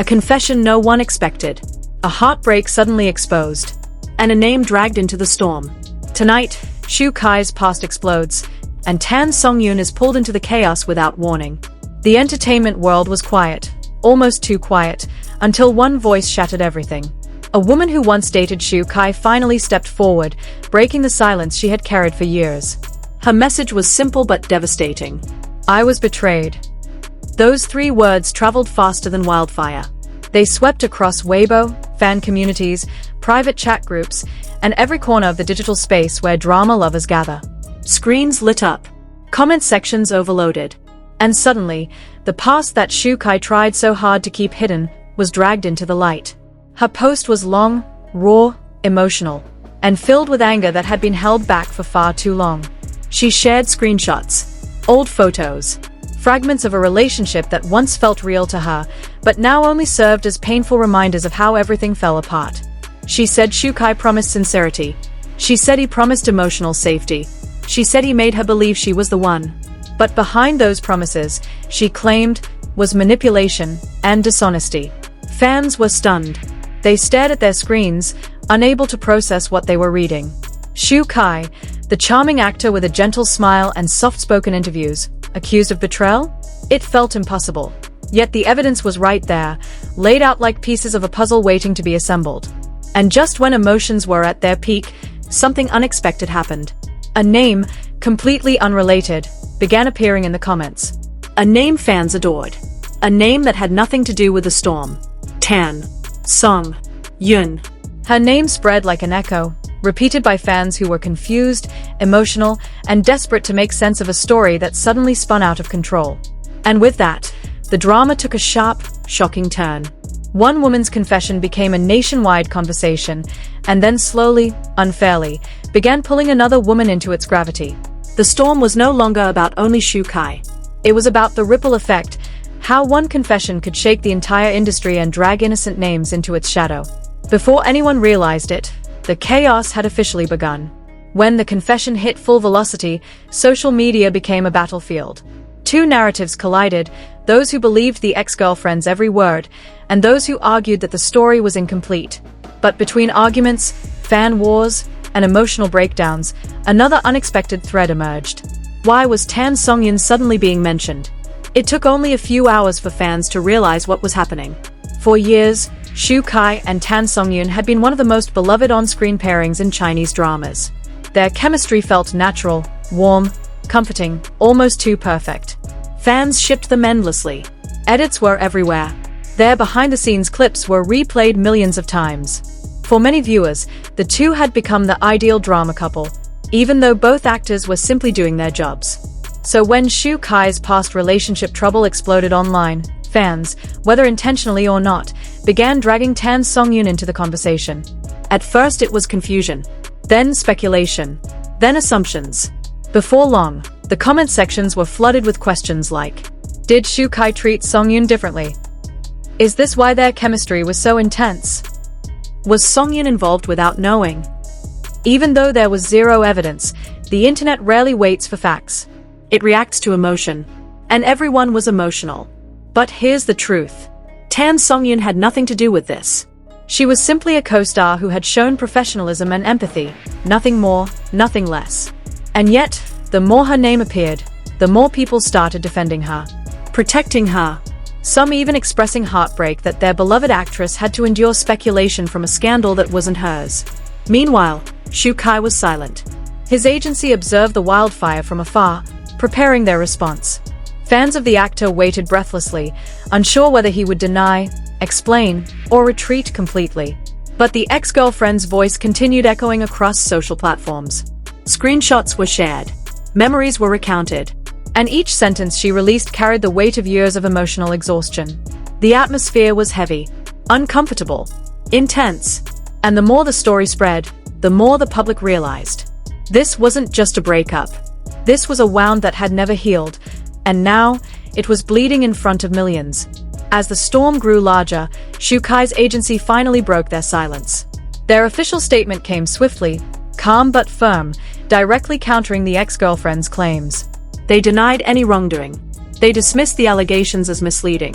A confession no one expected. A heartbreak suddenly exposed. And a name dragged into the storm. Tonight, Shu Kai's past explodes, and Tan Songyun is pulled into the chaos without warning. The entertainment world was quiet, almost too quiet, until one voice shattered everything. A woman who once dated Shu Kai finally stepped forward, breaking the silence she had carried for years. Her message was simple but devastating. I was betrayed. Those 3 words traveled faster than wildfire. They swept across Weibo, fan communities, private chat groups, and every corner of the digital space where drama lovers gather. Screens lit up. Comment sections overloaded. And suddenly, the past that Shu Kai tried so hard to keep hidden was dragged into the light. Her post was long, raw, emotional, and filled with anger that had been held back for far too long. She shared screenshots, old photos, fragments of a relationship that once felt real to her, but now only served as painful reminders of how everything fell apart. She said Shu Kai promised sincerity. She said he promised emotional safety. She said he made her believe she was the one. But behind those promises, she claimed, was manipulation and dishonesty. Fans were stunned. They stared at their screens, unable to process what they were reading. Shu Kai, the charming actor with a gentle smile and soft-spoken interviews, accused of betrayal? It felt impossible. Yet the evidence was right there, laid out like pieces of a puzzle waiting to be assembled. And just when emotions were at their peak, something unexpected happened. A name, completely unrelated, began appearing in the comments. A name fans adored. A name that had nothing to do with the storm. Tan Songyun. Her name spread like an echo, repeated by fans who were confused, emotional, and desperate to make sense of a story that suddenly spun out of control. And with that, the drama took a sharp, shocking turn. One woman's confession became a nationwide conversation, and then slowly, unfairly, began pulling another woman into its gravity. The storm was no longer about only Shu Kai. It was about the ripple effect, how one confession could shake the entire industry and drag innocent names into its shadow. Before anyone realized it, the chaos had officially begun. When the confession hit full velocity, social media became a battlefield. 2 narratives collided, those who believed the ex-girlfriend's every word, and those who argued that the story was incomplete. But between arguments, fan wars, and emotional breakdowns, another unexpected thread emerged. Why was Tan Songyun suddenly being mentioned? It took only a few hours for fans to realize what was happening. For years, Shu Kai and Tan Songyun had been one of the most beloved on-screen pairings in Chinese dramas. Their chemistry felt natural, warm, comforting, almost too perfect. Fans shipped them endlessly. Edits were everywhere. Their behind-the-scenes clips were replayed millions of times. For many viewers, the two had become the ideal drama couple, even though both actors were simply doing their jobs. So when Shu Kai's past relationship trouble exploded online, fans, whether intentionally or not, began dragging Tan Songyun into the conversation. At first it was confusion, then speculation, then assumptions. Before long, the comment sections were flooded with questions like, did Shu Kai treat Songyun differently? Is this why their chemistry was so intense? Was Songyun involved without knowing? Even though there was zero evidence, the internet rarely waits for facts. It reacts to emotion. And everyone was emotional. But here's the truth. Tan Songyun had nothing to do with this. She was simply a co-star who had shown professionalism and empathy, nothing more, nothing less. And yet, the more her name appeared, the more people started defending her, protecting her. Some even expressing heartbreak that their beloved actress had to endure speculation from a scandal that wasn't hers. Meanwhile, Shu Kai was silent. His agency observed the wildfire from afar, preparing their response. Fans of the actor waited breathlessly, unsure whether he would deny, explain, or retreat completely. But the ex-girlfriend's voice continued echoing across social platforms. Screenshots were shared. Memories were recounted. And each sentence she released carried the weight of years of emotional exhaustion. The atmosphere was heavy, uncomfortable, intense. And the more the story spread, the more the public realized. This wasn't just a breakup. This was a wound that had never healed, and now, it was bleeding in front of millions. As the storm grew larger, Shu Kai's agency finally broke their silence. Their official statement came swiftly, calm but firm, directly countering the ex-girlfriend's claims. They denied any wrongdoing. They dismissed the allegations as misleading.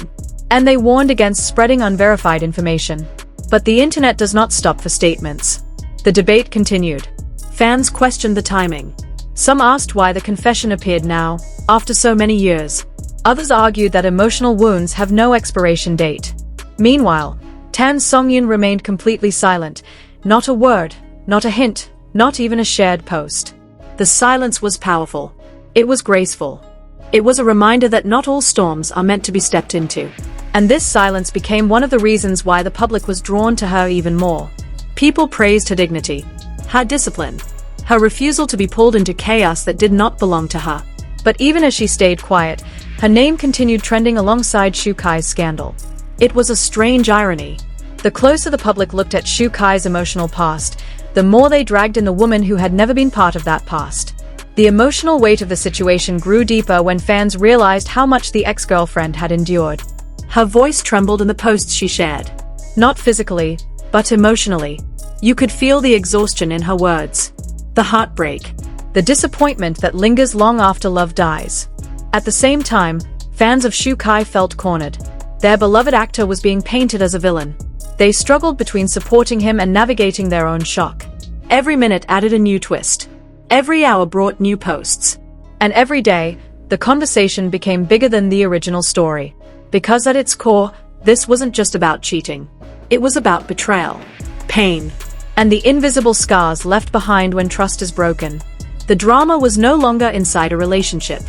And they warned against spreading unverified information. But the internet does not stop for statements. The debate continued. Fans questioned the timing. Some asked why the confession appeared now, after so many years. Others argued that emotional wounds have no expiration date. Meanwhile, Tan Songyun remained completely silent. Not a word, not a hint, not even a shared post. The silence was powerful. It was graceful. It was a reminder that not all storms are meant to be stepped into. And this silence became one of the reasons why the public was drawn to her even more. People praised her dignity, her discipline, her refusal to be pulled into chaos that did not belong to her. But even as she stayed quiet, her name continued trending alongside Shu Kai's scandal. It was a strange irony. The closer the public looked at Shu Kai's emotional past, the more they dragged in the woman who had never been part of that past. The emotional weight of the situation grew deeper when fans realized how much the ex-girlfriend had endured. Her voice trembled in the posts she shared. Not physically, but emotionally. You could feel the exhaustion in her words. The heartbreak. The disappointment that lingers long after love dies. At the same time, fans of Shu Kai felt cornered. Their beloved actor was being painted as a villain. They struggled between supporting him and navigating their own shock. Every minute added a new twist. Every hour brought new posts. And every day, the conversation became bigger than the original story. Because at its core, this wasn't just about cheating. It was about betrayal, pain, and the invisible scars left behind when trust is broken. The drama was no longer inside a relationship.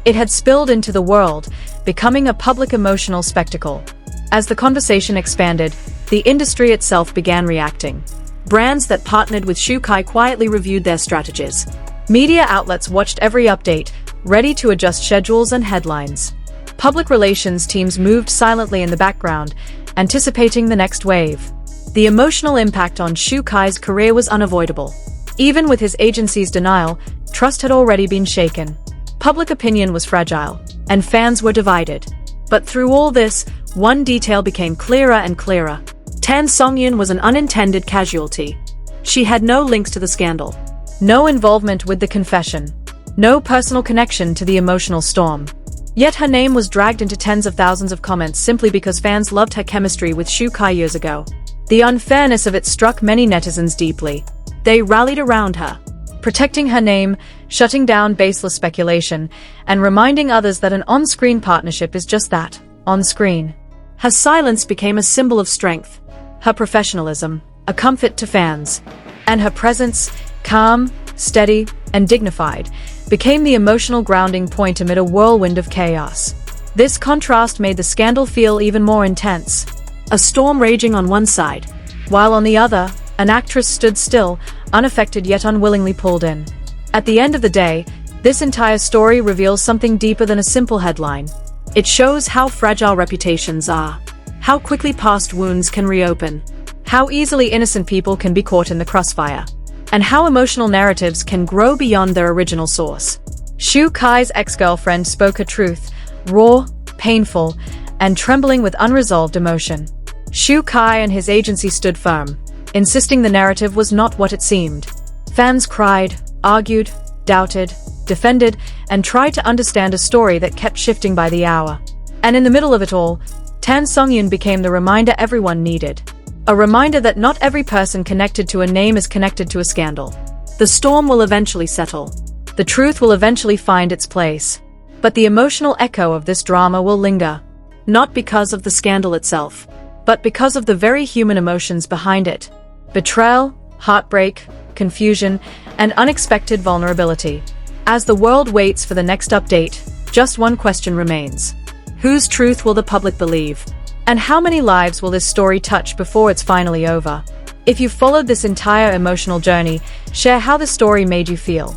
It had spilled into the world, becoming a public emotional spectacle. As the conversation expanded, the industry itself began reacting. Brands that partnered with Shu Kai quietly reviewed their strategies. Media outlets watched every update, ready to adjust schedules and headlines. Public relations teams moved silently in the background, anticipating the next wave. The emotional impact on Shu Kai's career was unavoidable. Even with his agency's denial, trust had already been shaken. Public opinion was fragile, and fans were divided. But through all this, one detail became clearer and clearer. Tan Songyun was an unintended casualty. She had no links to the scandal, no involvement with the confession, no personal connection to the emotional storm. Yet her name was dragged into tens of thousands of comments simply because fans loved her chemistry with Shu Kai years ago. The unfairness of it struck many netizens deeply. They rallied around her, protecting her name, shutting down baseless speculation, and reminding others that an on-screen partnership is just that, on-screen. Her silence became a symbol of strength, her professionalism, a comfort to fans, and her presence, calm, steady, and dignified, became the emotional grounding point amid a whirlwind of chaos. This contrast made the scandal feel even more intense. A storm raging on one side, while on the other, an actress stood still, unaffected yet unwillingly pulled in. At the end of the day, this entire story reveals something deeper than a simple headline. It shows how fragile reputations are, how quickly past wounds can reopen, how easily innocent people can be caught in the crossfire, and how emotional narratives can grow beyond their original source. Shu Kai's ex-girlfriend spoke her truth, raw, painful, and trembling with unresolved emotion. Shu Kai and his agency stood firm, insisting the narrative was not what it seemed. Fans cried, argued, doubted, defended, and tried to understand a story that kept shifting by the hour. And in the middle of it all, Tan Songyun became the reminder everyone needed. A reminder that not every person connected to a name is connected to a scandal. The storm will eventually settle. The truth will eventually find its place. But the emotional echo of this drama will linger. Not because of the scandal itself, but because of the very human emotions behind it. Betrayal, heartbreak, confusion, and unexpected vulnerability. As the world waits for the next update, just one question remains. Whose truth will the public believe? And how many lives will this story touch before it's finally over? If you've followed this entire emotional journey, share how the story made you feel.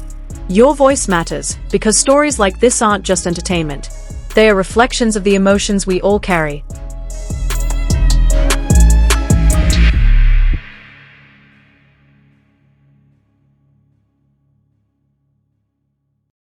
Your voice matters, because stories like this aren't just entertainment. They are reflections of the emotions we all carry.